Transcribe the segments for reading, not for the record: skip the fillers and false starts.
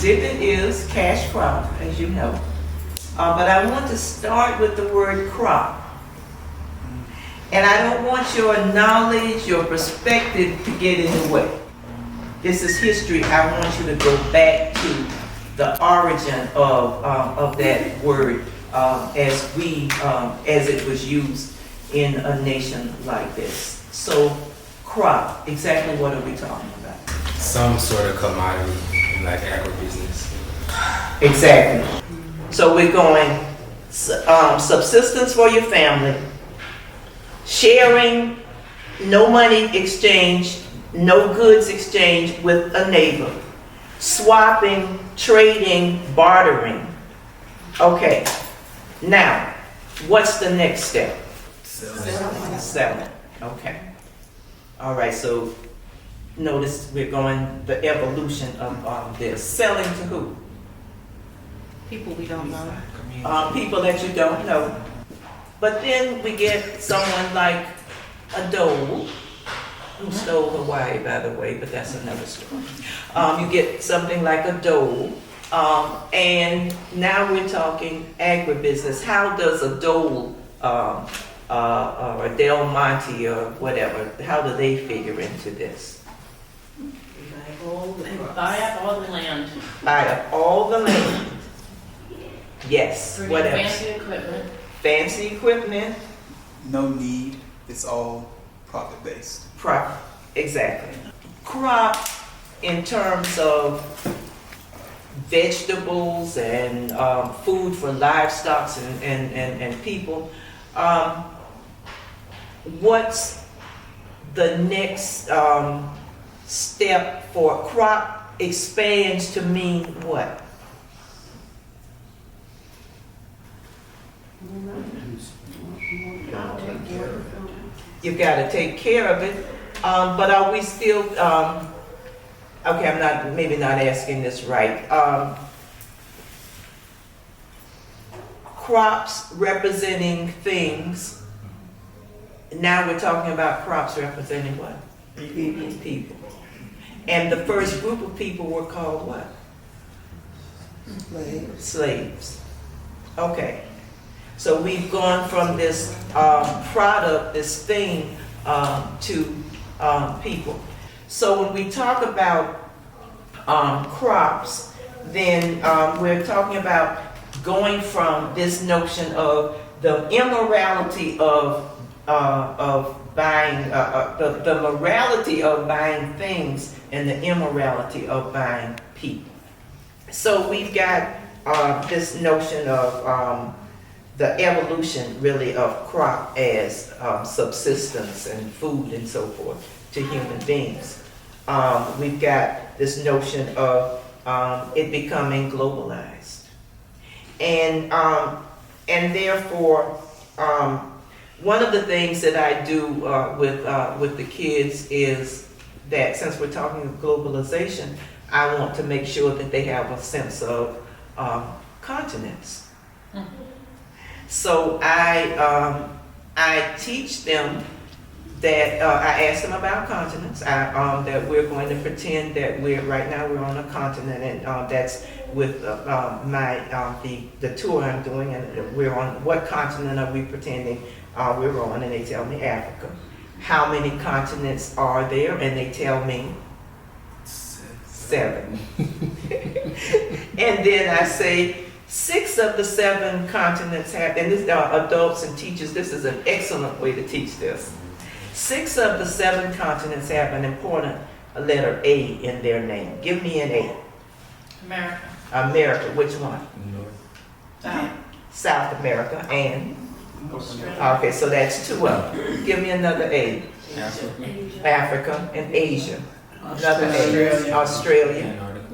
exhibit is cash crop, as you know. But I want to start with the word crop. And I don't want your knowledge, your perspective to get in the way. This is history. I want you to go back to the origin of that word as it was used in a nation like this. So, crop, exactly what are we talking about? Some sort of commodity, like agribusiness. Exactly. So we're going subsistence for your family, sharing, no money exchange, no goods exchange with a neighbor, swapping, trading, bartering. Okay, now, what's the next step? Selling. Okay. All right, so notice we're going the evolution of this. Selling to who? People we don't know. People that you don't know. But then we get someone like a Dole, who stole Hawaii, by the way, but that's another story. You get something like a Dole, and now we're talking agribusiness. How does a Dole or a Del Monte or whatever, how do they figure into this? Buy up all the land. Buy up all the land. Yes, Bring what in else? fancy equipment. Fancy equipment. No need. It's all profit-based. Exactly. Crop in terms of vegetables and food for livestock and people. What's the next step for crop expands to mean what? You've got to take care of it, but are we still, okay, I'm maybe not asking this right. Crops representing things, now we're talking about crops representing what? People. And the first group of people were called what? Slaves. Okay. So we've gone from this product, this thing, to people. So when we talk about crops, then we're talking about going from this notion of the immorality of buying, the morality of buying things and the immorality of buying people. So we've got this notion of the evolution really of crop as subsistence and food and so forth to human beings. We've got this notion of it becoming globalized. And therefore, one of the things that I do with the kids is that since we're talking of globalization, I want to make sure that they have a sense of continents. So I teach them that I ask them about continents. That we're going to pretend that right now we're on a continent, and that's with the tour I'm doing, and we're on what continent are we pretending we're on? And they tell me Africa. How many continents are there? And they tell me 7. And then I say 6 of the 7 continents have, and this adults and teachers, this is an excellent way to teach this. 6 of the 7 continents have an important letter A in their name. Give me an A. America. America, which one? South. South America, and? Australia. Okay, so that's 2 of them. Give me another A. Africa and Asia. Another A. Australia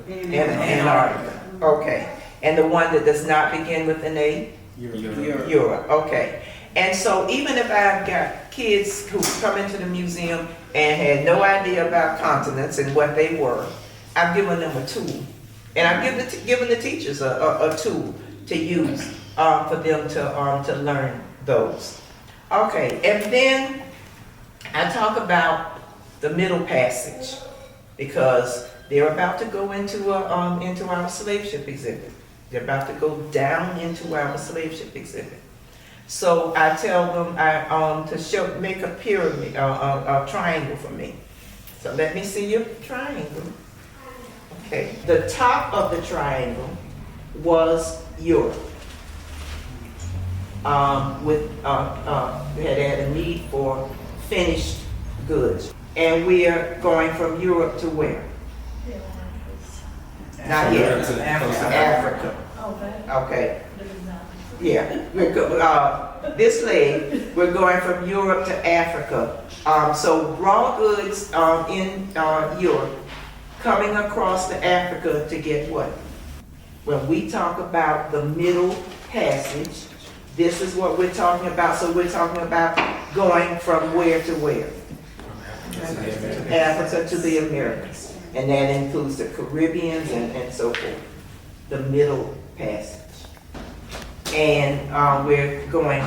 and Antarctica. Okay. And the one that does not begin with an A? Europe. Okay. And so even if I've got kids who come into the museum and had no idea about continents and what they were, I've given them a tool. And I've given the teachers a tool to use for them to learn those. Okay, and then I talk about the Middle Passage, because They're about to go into our slave ship exhibit. They're about to go down into our slave ship exhibit. So I tell them to make a pyramid, a triangle for me. So let me see your triangle. Okay, the top of the triangle was Europe. We had a need for finished goods. And we are going from Europe to where? Not yet. Africa. Okay. Yeah. This leg, we're going from Europe to Africa. So raw goods in Europe coming across to Africa to get what? When we talk about the Middle Passage, this is what we're talking about. So we're talking about going from where to where? Africa to the Americas. And that includes the Caribbeans and so forth. The Middle Passage. And we're going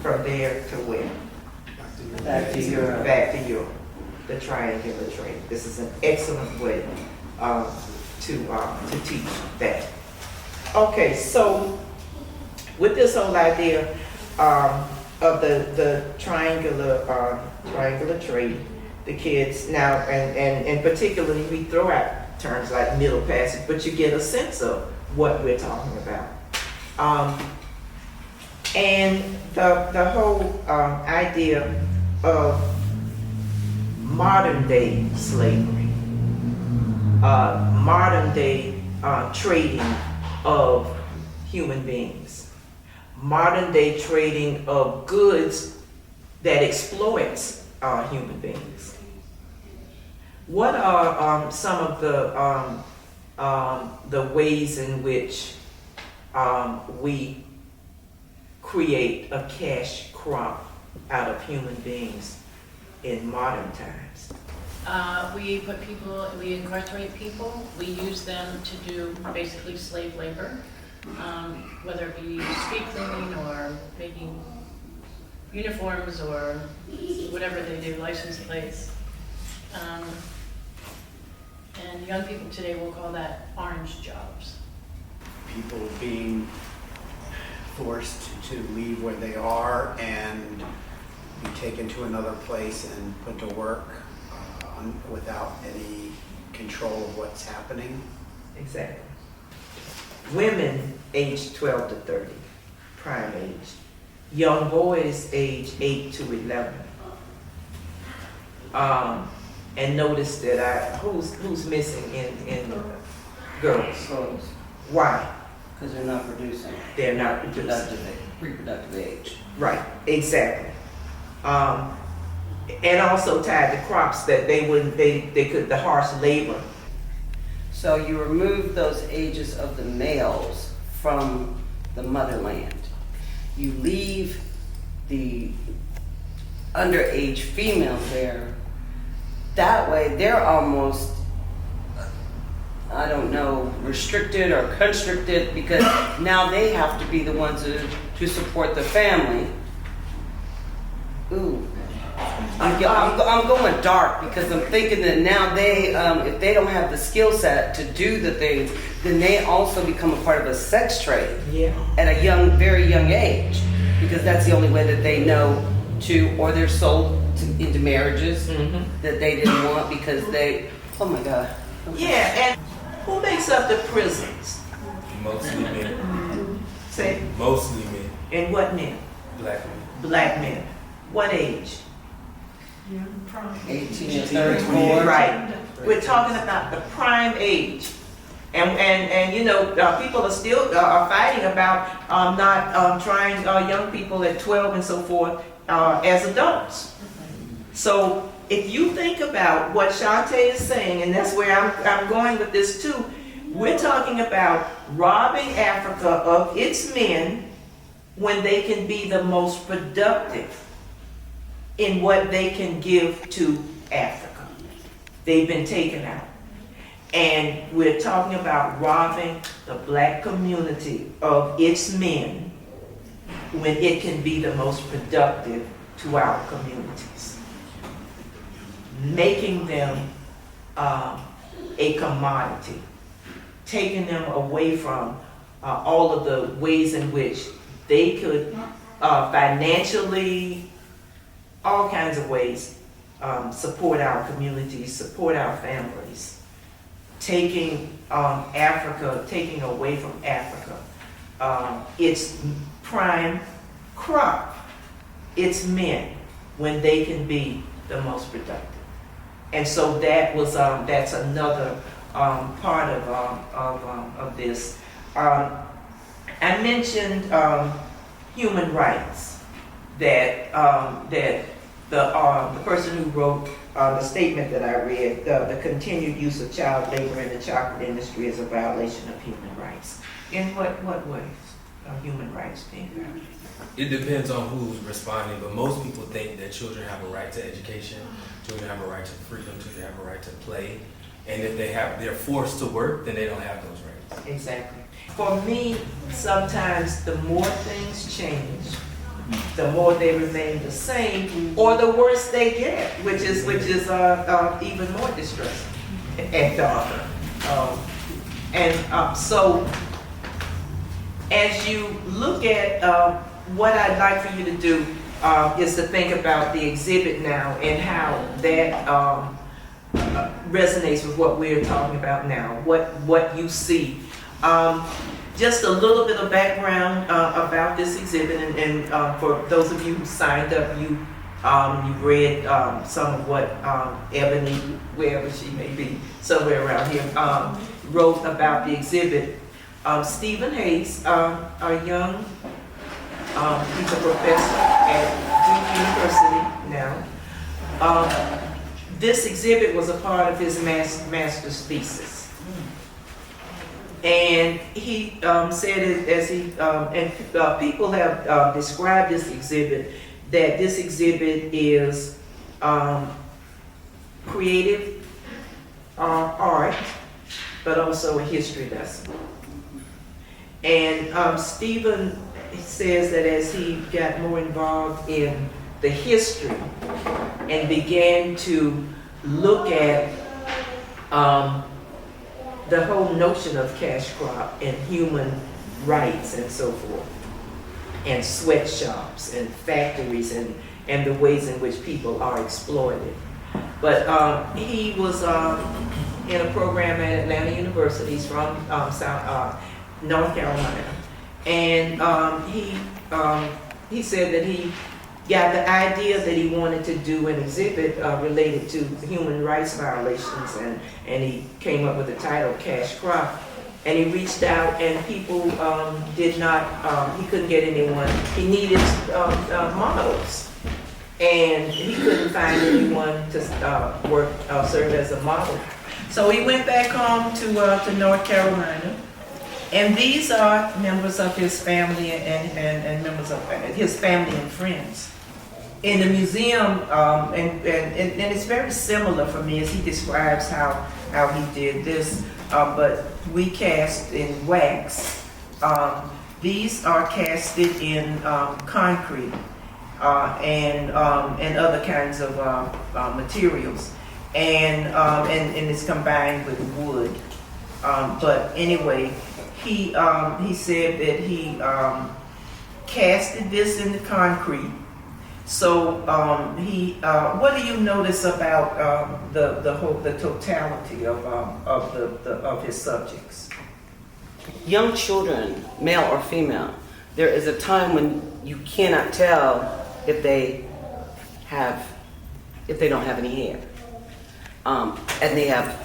from there to where? Back to Europe. Back to Europe. The triangular trade. This is an excellent way to teach that. Okay, so with this whole idea of the triangular trade, the kids now, and particularly we throw out terms like Middle Passage, but you get a sense of what we're talking about. And the whole idea of modern day slavery, modern day trading of human beings, modern day trading of goods that exploits human beings. What are some of the ways in which we create a cash crop out of human beings in modern times? We incarcerate people, we use them to do basically slave labor, whether it be street cleaning or making uniforms or whatever they do, license plates. And young people today will call that orange jobs. People being forced to leave where they are and be taken to another place and put to work without any control of what's happening. Exactly. Women aged 12 to 30, prime age. Young boys aged 8 to 11. And notice that who's missing in girls? Girls, Why? because they're not producing. They're not producing. Reproductive age. Right, exactly. And also tied to crops that they could, the harsh labor. So you remove those ages of the males from the motherland. You leave the underage females there. That way they're almost, I don't know, restricted or constricted, because now they have to be the ones to support the family. Ooh. I'm going dark because I'm thinking that now they, if they don't have the skill set to do the things, then they also become a part of a sex trade at a very young age, because that's the only way that they know to, or they're sold into marriages that they didn't want because they, oh my God. Okay. Yeah, and who makes up the prisons? Mostly men. Say, Mostly men. and what men? Black men. Black men. What age? 18 to 34. Right. We're talking about the prime age. And you know, people are still fighting about not trying young people at 12 and so forth as adults. So if you think about what Shantae is saying, and that's where I'm going with this too, we're talking about robbing Africa of its men when they can be the most productive in what they can give to Africa. They've been taken out. And we're talking about robbing the black community of its men when it can be the most productive to our communities. Making them a commodity, taking them away from all of the ways in which they could financially, all kinds of ways, support our communities, support our families, taking Africa, taking away from Africa its prime crop, its men, when they can be the most productive. And so that was that's another part of this. I mentioned human rights, that the person who wrote the statement that I read, the continued use of child labor in the chocolate industry is a violation of human rights. In what ways are human rights being violated? It depends on who's responding, but most people think that children have a right to education, children have a right to freedom, children have a right to play, and if they're forced to work, then they don't have those rights. Exactly. For me, sometimes the more things change, the more they remain the same, or the worse they get, which is even more distressing and darker. So, as you look at what I'd like for you to do is to think about the exhibit now and how that resonates with what we're talking about now, what you see. Just a little bit of background about this exhibit, and for those of you who signed up, you read some of what Ebony, wherever she may be, somewhere around here, wrote about the exhibit. Stephen Hayes, a young, he's a professor at Duke University now. This exhibit was a part of his master's thesis. And he said it as people have described this exhibit, that this exhibit is creative art, but also a history lesson. And Stephen says that as he got more involved in the history and began to look at the whole notion of cash crop and human rights and so forth, and sweatshops and factories and the ways in which people are exploited. But he was in a program at Atlanta University. He's from North Carolina, and he said that he got the idea that he wanted to do an exhibit related to human rights violations, and he came up with the title Cash Crop. And he reached out, and people did not, he couldn't get anyone. He needed models, and he couldn't find anyone to serve as a model. So he went back home to North Carolina, and these are members of his family and members of his family and friends. In the museum, and it's very similar for me as he describes how he did this, but we cast in wax. These are casted in concrete and other kinds of materials, and it's combined with wood. But anyway, he said that he casted this in the concrete. So what do you notice about the totality of his subjects? Young children, male or female, there is a time when you cannot tell if they don't have any hair, and they have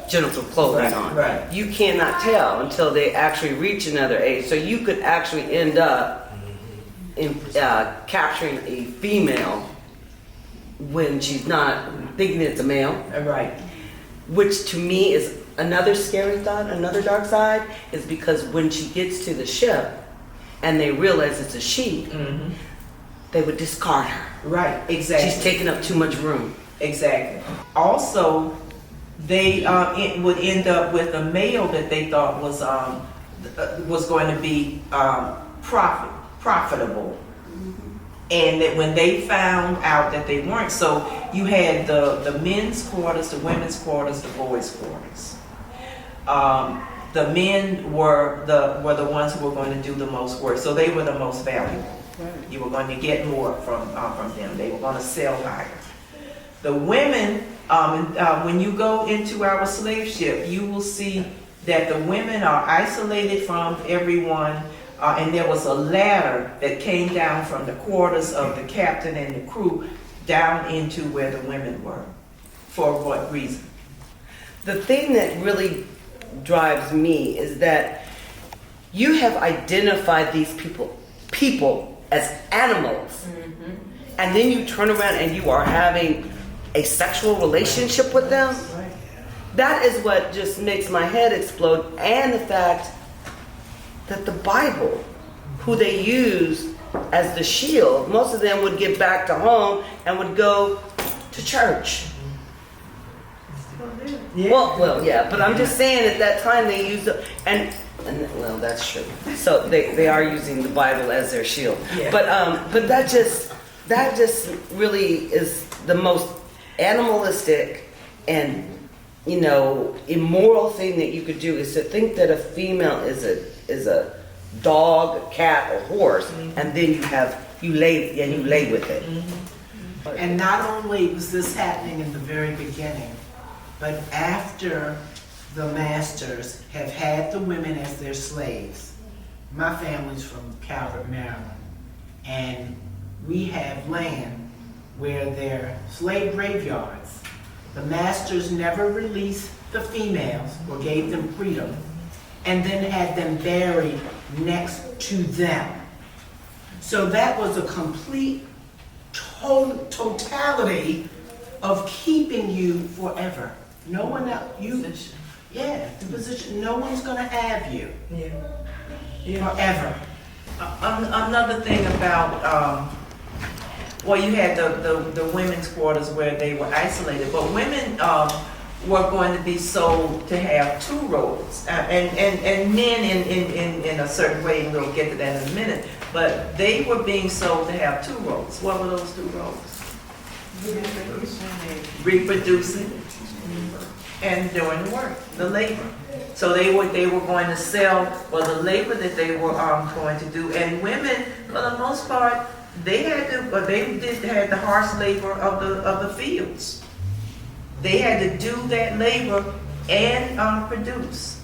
genital clothing on. Right. You cannot tell until they actually reach another age. So you could actually end up in capturing a female when she's not thinking it's a male. Right. Which to me is another scary thought, another dark side, is because when she gets to the ship and they realize it's a she, they would discard her. Right, exactly. She's taking up too much room. Exactly. Also, they would end up with a male that they thought was going to be profitable, And that when they found out that they weren't, so you had the men's quarters, the women's quarters, the boys' quarters. The men were the ones who were going to do the most work, so they were the most valuable. You were going to get more from them. They were going to sell higher. The women, when you go into our slave ship, you will see that the women are isolated from everyone. And there was a ladder that came down from the quarters of the captain and the crew down into where the women were. For what reason? The thing that really drives me is that you have identified these people as animals, and then you turn around and you are having a sexual relationship with them. Right. That is what just makes my head explode, and the fact that the Bible, who they use as the shield, most of them would get back to home and would go to church. Yeah. Well, yeah, but I'm just saying at that time they used it, and well, that's true. So they are using the Bible as their shield. Yeah. But that just really is the most animalistic and immoral thing that you could do, is to think that a female is a dog, a cat, or horse, and then you lay with it. And not only was this happening in the very beginning, but after the masters have had the women as their slaves. My family's from Calvert, Maryland, and we have land where they're slave graveyards. The masters never released the females or gave them freedom, and then had them buried next to them. So that was a complete totality of keeping you forever. No one else, the position, no one's gonna have you forever. Another thing about, you had the women's quarters where they were isolated, but women were going to be sold to have two roles, and men in a certain way, and we'll get to that in a minute, but they were being sold to have two roles. What were those two roles? Reproducing and doing the work, the labor. So they were going to sell the labor that they were going to do. And women, for the most part, they had the harsh labor of the fields. They had to do that labor and produce.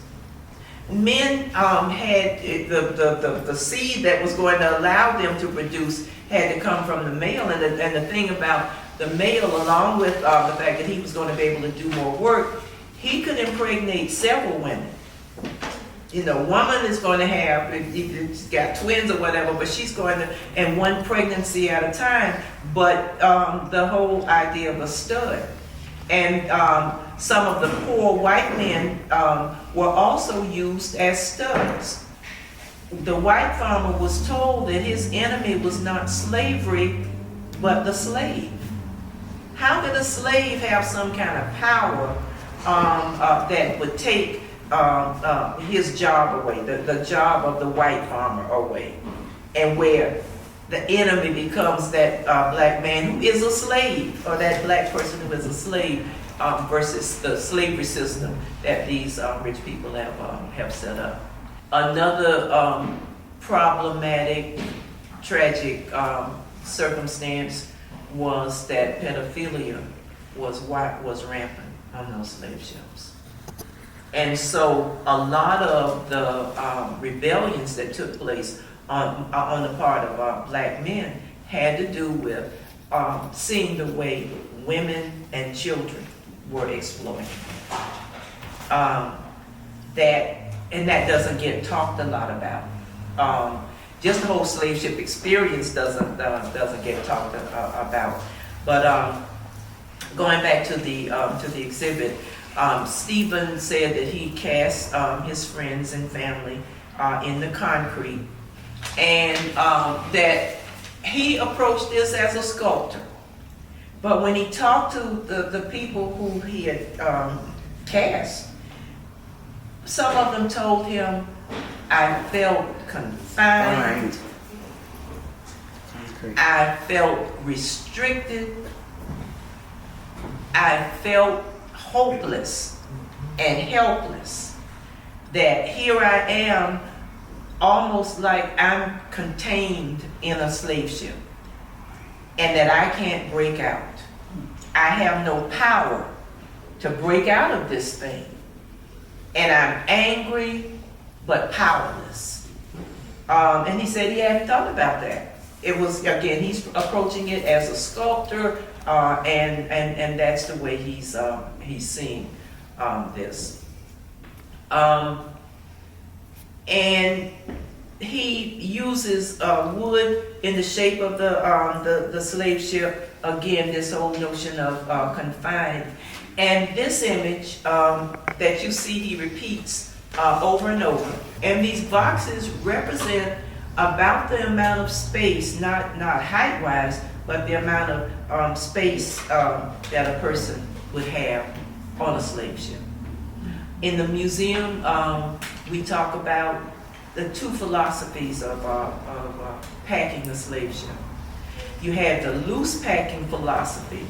Men had the seed that was going to allow them to produce had to come from the male, and the thing about the male, along with the fact that he was going to be able to do more work, he could impregnate several women. Woman is going to have, she's got twins or whatever, but she's going to, and one pregnancy at a time. But the whole idea of a stud, and some of the poor white men were also used as studs. The white farmer was told that his enemy was not slavery, but the slave. How could a slave have some kind of power that would take his job away, the job of the white farmer away, and where the enemy becomes that black man who is a slave, or that black person who is a slave, versus the slavery system that these rich people have set up. Another problematic, tragic circumstance was that pedophilia was rampant on those slave ships. And so a lot of the rebellions that took place on the part of black men had to do with seeing the way women and children were exploited. That doesn't get talked a lot about. Just the whole slave ship experience doesn't get talked about. But going back to the exhibit, Stephen said that he cast his friends and family in the concrete, and that he approached this as a sculptor. But when he talked to the people who he had cast, some of them told him, I felt confined. I felt restricted. I felt hopeless and helpless. That here I am, almost like I'm contained in a slave ship, and that I can't break out. I have no power to break out of this thing. And I'm angry, but powerless. And he said he hadn't thought about that. It was, again, he's approaching it as a sculptor, and that's the way he's seeing this. And he uses wood in the shape of the slave ship. Again, this whole notion of confined. And this image that you see, he repeats over and over. And these boxes represent about the amount of space, not height-wise, but the amount of space that a person would have on a slave ship. In the museum, we talk about the two philosophies of packing the slave ship. You had the loose packing philosophy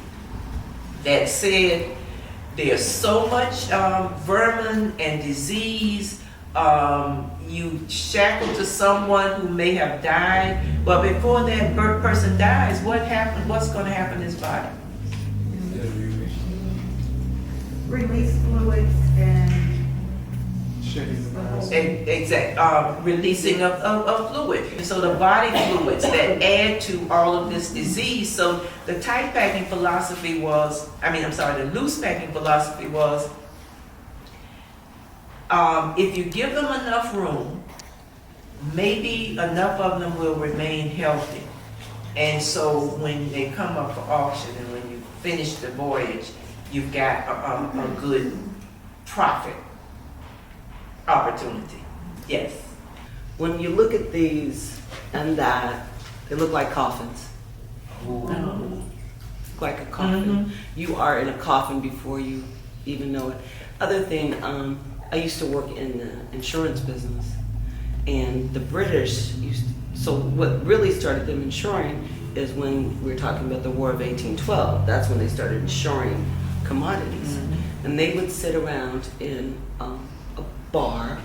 that said there's so much vermin and disease. You shackle to someone who may have died, but before that person dies, what's going to happen to his body? Release fluids and Releasing of fluid. So the body fluids that add to all of this disease. So the tight packing philosophy was, the loose packing philosophy was, if you give them enough room, maybe enough of them will remain healthy. And so when they come up for auction and when you finish the voyage, you've got a good profit opportunity. Yes. When you look at these and that, they look like coffins. Like a coffin. Mm-hmm. You are in a coffin before you even know it. Other thing, I used to work in the insurance business, and the British so what really started them insuring is when we were talking about the War of 1812. That's when they started insuring commodities. Mm-hmm. And they would sit around in a bar,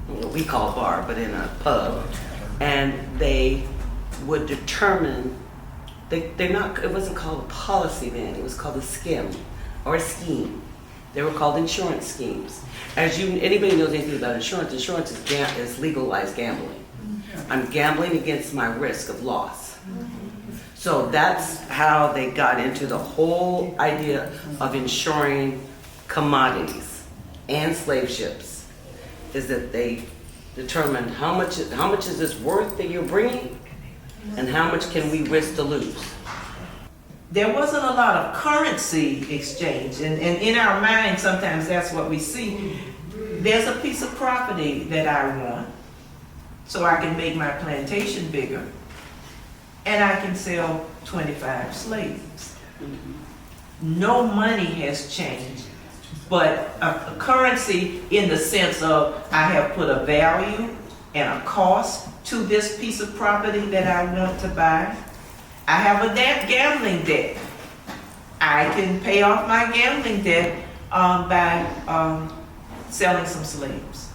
what we call a bar, but in a pub, and they would determine, it wasn't called a policy then, it was called a skim or a scheme. They were called insurance schemes. Anybody knows anything about insurance is legalized gambling. I'm gambling against my risk of loss. So that's how they got into the whole idea of insuring commodities and slave ships, is that they determined how much is this worth that you're bringing, and how much can we risk to lose. There wasn't a lot of currency exchange, and in our mind sometimes that's what we see. There's a piece of property that I want, so I can make my plantation bigger, and I can sell 25 slaves. No money has changed, but a currency in the sense of I have put a value and a cost to this piece of property that I want to buy. I have a gambling debt. I can pay off my gambling debt by selling some slaves.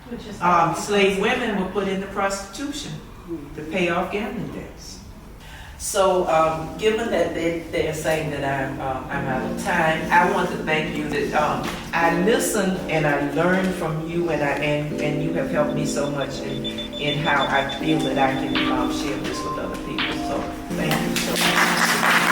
Which is Slave women were put into prostitution to pay off gambling debts. So, given that they're saying that I'm out of time, I want to thank you that I listened and I learned from you, and you have helped me so much in how I feel that I can share this with other people. So, thank you so much.